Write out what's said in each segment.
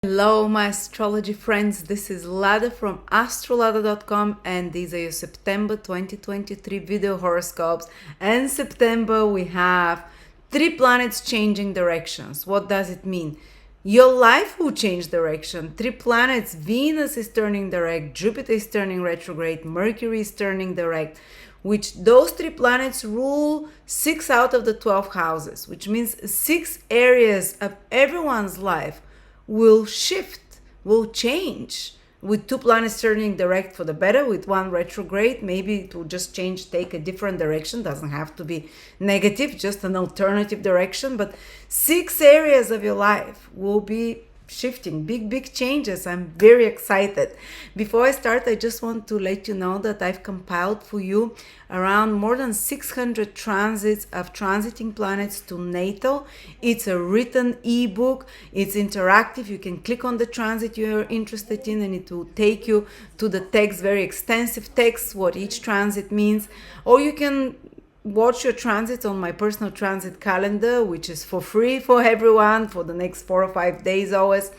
Hello my astrology friends, this is Lada from Astrolada.com and these are your September 2023 video horoscopes. And September we have 3 planets changing directions. What does it mean? Your life will change direction. 3 planets, Venus is turning direct, Jupiter is turning retrograde, Mercury is turning direct, which those 3 planets rule 6 out of the 12 houses, which means 6 areas of everyone's life will shift, will change. With 2 planets turning direct for the better, with 1 retrograde, maybe it will just change, take a different direction. Doesn't have to be negative, just an alternative direction. But 6 areas of your life will be shifting, big changes. I'm very excited. Before I start, I just want to let you know that I've compiled for you around more than 600 transits of transiting planets to natal. It's a written ebook. It's interactive. You can click on the transit you're interested in and it will take you to the text, very extensive text, what each transit means. Or you can watch your transits on my personal transit calendar, which is for free for everyone for the next 4 or 5 days always.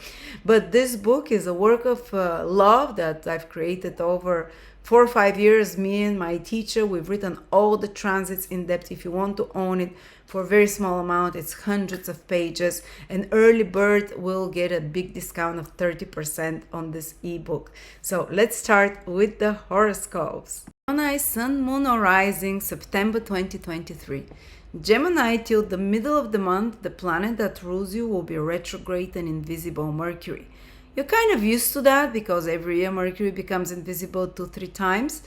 But this book is a work of love that I've created over 4 or 5 years. Me and my teacher, we've written all the transits in depth. If you want to own it for a very small amount, it's hundreds of pages. An early bird will get a big discount of 30% on this ebook. So let's start with the horoscopes. Gemini, Sun, Moon, or Rising, September 2023. Gemini, till the middle of the month, the planet that rules you will be retrograde and invisible, Mercury. You're kind of used to that because every year Mercury becomes invisible 2-3 times,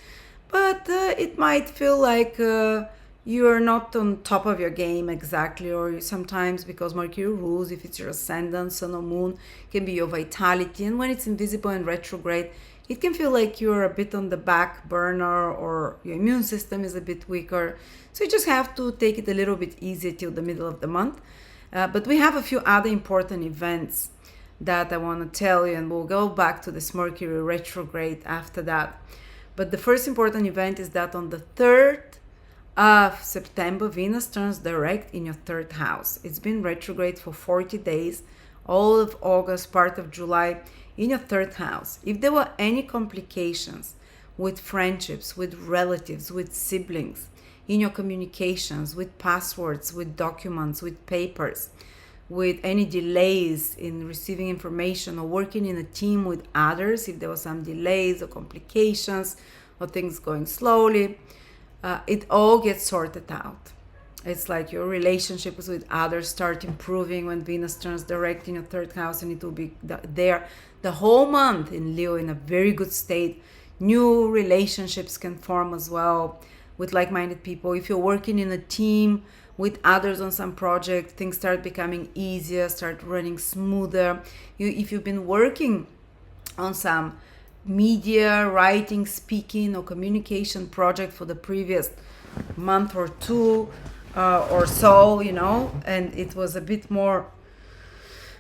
but it might feel like you are not on top of your game exactly, or sometimes because Mercury rules, if it's your Ascendant, Sun or Moon, can be your vitality, and when it's invisible and retrograde, it can feel like you're a bit on the back burner or your immune system is a bit weaker. So you just have to take it a little bit easier till the middle of the month. But we have a few other important events that I want to tell you, and we'll go back to this Mercury retrograde after that. But the first important event is that on the 3rd of September, Venus turns direct in your 3rd house. It's been retrograde for 40 days, all of August, part of July, in your 3rd house. If there were any complications with friendships, with relatives, with siblings, in your communications, with passwords, with documents, with papers, with any delays in receiving information or working in a team with others, if there were some delays or complications or things going slowly, it all gets sorted out. It's like your relationships with others start improving when Venus turns direct in your 3rd house, and it will be there the whole month in Leo in a very good state. New relationships can form as well with like-minded people. If you're working in a team with others on some project, things start becoming easier, start running smoother. If you've been working on some media, writing, speaking, or communication project for the previous month or 2 or so, and it was a bit more,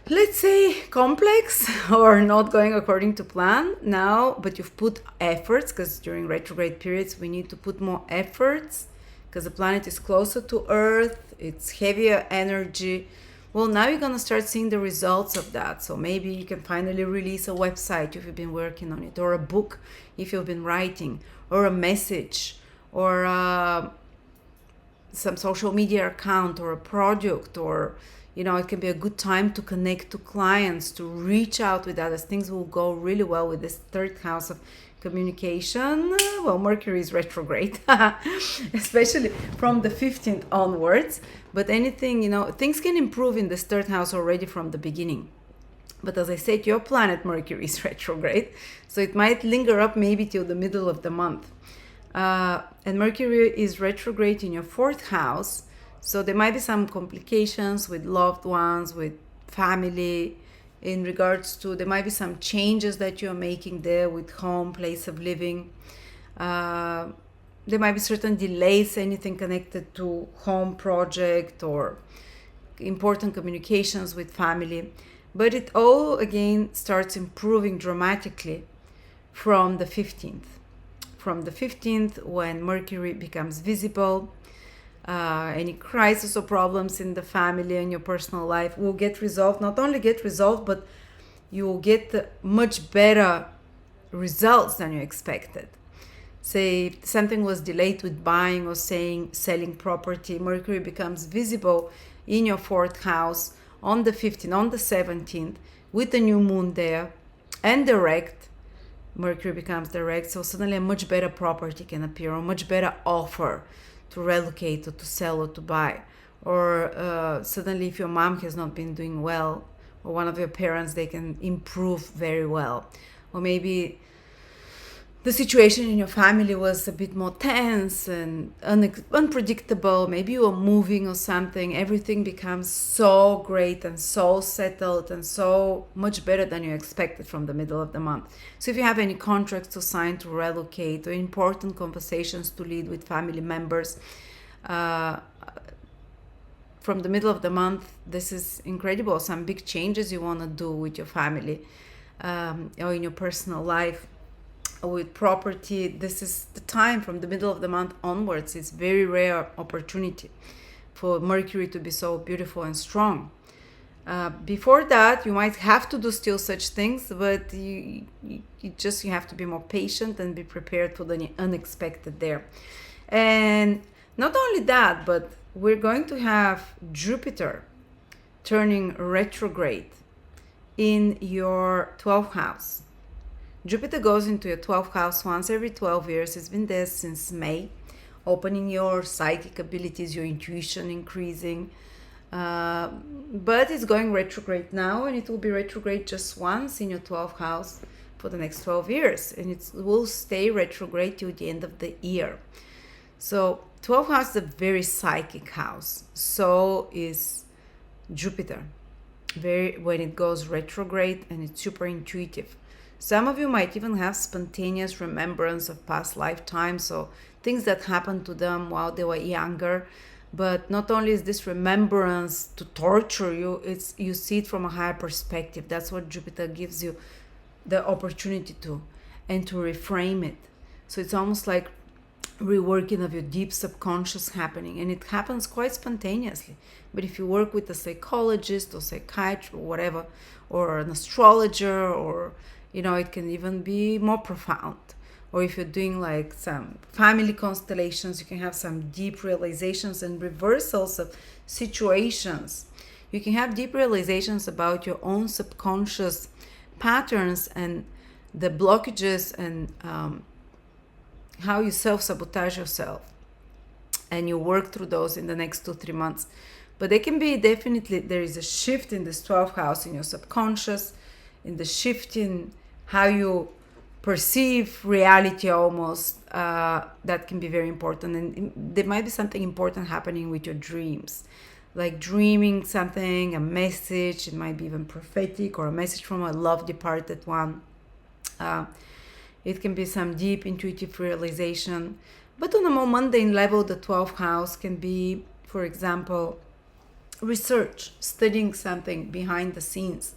let's say, complex or not going according to plan now, but you've put efforts, because during retrograde periods we need to put more efforts because the planet is closer to Earth, it's heavier energy. Well, now you're going to start seeing the results of that. So maybe you can finally release a website if you've been working on it, or a book if you've been writing, or a message, or some social media account, or a project, or it can be a good time to connect to clients, to reach out with others. Things will go really well with this 3rd house of communication. Well, Mercury is retrograde, especially from the 15th onwards. But anything, things can improve in this 3rd house already from the beginning. But as I said, your planet Mercury is retrograde, so it might linger up maybe till the middle of the month. And Mercury is retrograde in your 4th house, so there might be some complications with loved ones, with family, in regards to, there might be some changes that you're making there with home, place of living. There might be certain delays, anything connected to home project or important communications with family. But it all again starts improving dramatically from the 15th. From the 15th, when Mercury becomes visible, any crisis or problems in the family and your personal life will get resolved. Not only get resolved, but you will get much better results than you expected. Say something was delayed with buying or selling property, Mercury becomes visible in your fourth house on the 15th, on the 17th, with the new moon there, and direct. Mercury becomes direct, so suddenly a much better property can appear, or a much better offer to relocate or to sell or to buy. Or suddenly, if your mom has not been doing well, or one of your parents, they can improve very well. Or maybe the situation in your family was a bit more tense and unpredictable. Maybe you were moving or something. Everything becomes so great and so settled and so much better than you expected from the middle of the month. So if you have any contracts to sign to relocate, or important conversations to lead with family members, from the middle of the month, this is incredible. Some big changes you want to do with your family, or in your personal life, or with property. This is the time from the middle of the month onwards. It's very rare opportunity for Mercury to be so beautiful and strong. Before that, you might have to do still such things, but you have to be more patient and be prepared for the unexpected there. And not only that, but we're going to have Jupiter turning retrograde in your 12th house. Jupiter goes into your 12th house once every 12 years. It's been there since May, opening your psychic abilities, your intuition increasing. But it's going retrograde now, and it will be retrograde just once in your 12th house for the next 12 years. And it will stay retrograde till the end of the year. So 12th house is a very psychic house. So is Jupiter. When it goes retrograde, and it's super intuitive. Some of you might even have spontaneous remembrance of past lifetimes, so things that happened to them while they were younger. But not only is this remembrance to torture you, you see it from a higher perspective. That's what Jupiter gives you the opportunity to, and to reframe it. So it's almost like reworking of your deep subconscious happening, and it happens quite spontaneously. But if you work with a psychologist or psychiatrist or whatever, or an astrologer, or it can even be more profound. Or if you're doing like some family constellations, you can have some deep realizations and reversals of situations. You can have deep realizations about your own subconscious patterns and the blockages, and how you self-sabotage yourself. And you work through those in the next 2-3 months. But they can be there is a shift in this 12th house in your subconscious, in the shift in how you perceive reality almost. That can be very important. And there might be something important happening with your dreams, like dreaming something, a message. It might be even prophetic, or a message from a loved departed one. It can be some deep intuitive realization. But on a more mundane level, the 12th house can be, for example, research, studying something behind the scenes,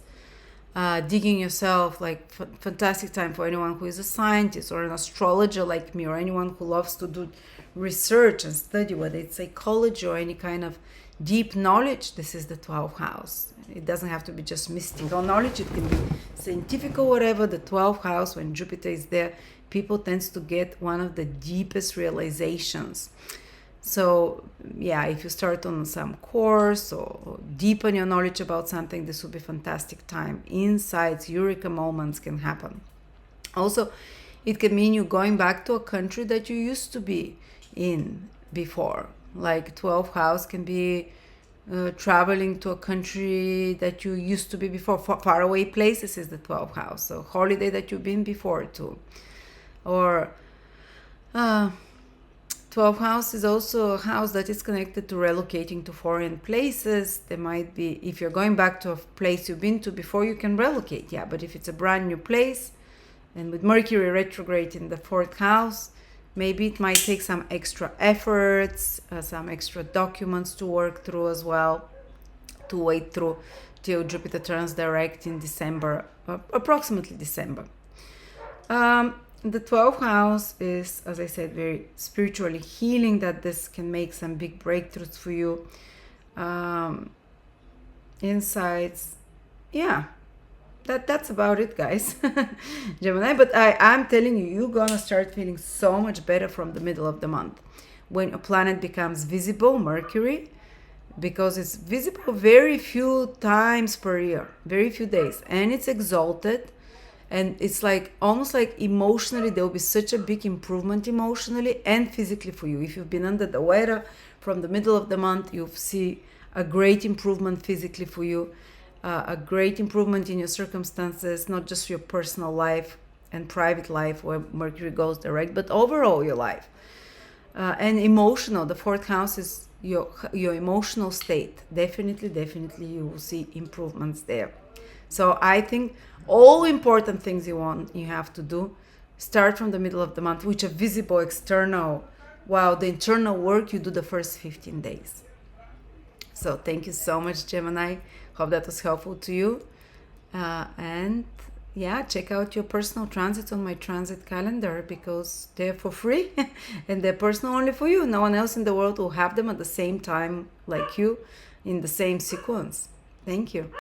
digging yourself, like fantastic time for anyone who is a scientist or an astrologer like me, or anyone who loves to do research and study, whether it's psychology or any kind of deep knowledge. This is the 12th house. It doesn't have to be just mystical knowledge. It can be scientific or whatever. The 12th house, when Jupiter is there, people tends to get one of the deepest realizations. So yeah, if you start on some course or deepen your knowledge about something, this will be a fantastic time. Insights, eureka moments can happen. Also, it can mean you going back to a country that you used to be in before. Like 12th house can be traveling to a country that you used to be before. Far away places is the 12th house. So holiday that you've been before too. Or 12th house is also a house that is connected to relocating to foreign places. There might be, if you're going back to a place you've been to before, you can relocate. Yeah, but if it's a brand new place, and with Mercury retrograde in the 4th house, maybe it might take some extra efforts, some extra documents to work through as well, to wait through till Jupiter turns direct in December, approximately December. The 12th house is, as I said, very spiritually healing, that this can make some big breakthroughs for you. Insights, yeah. That's about it, guys. Gemini, but I'm telling you, you're gonna start feeling so much better from the middle of the month when a planet becomes visible, Mercury, because it's visible very few times per year, very few days, and it's exalted. And it's like almost like emotionally, there will be such a big improvement emotionally and physically for you. If you've been under the weather from the middle of the month, you'll see a great improvement physically for you, a great improvement in your circumstances, not just your personal life and private life where Mercury goes direct, but overall your life. And emotional, the fourth house is your emotional state. Definitely you will see improvements there. So I think all important things you have to do start from the middle of the month, which are visible external, while the internal work you do the first 15 days. So thank you so much, Gemini. Hope that was helpful to you. And yeah, check out your personal transits on my transit calendar because they're for free and they're personal only for you. No one else in the world will have them at the same time like you in the same sequence. Thank you.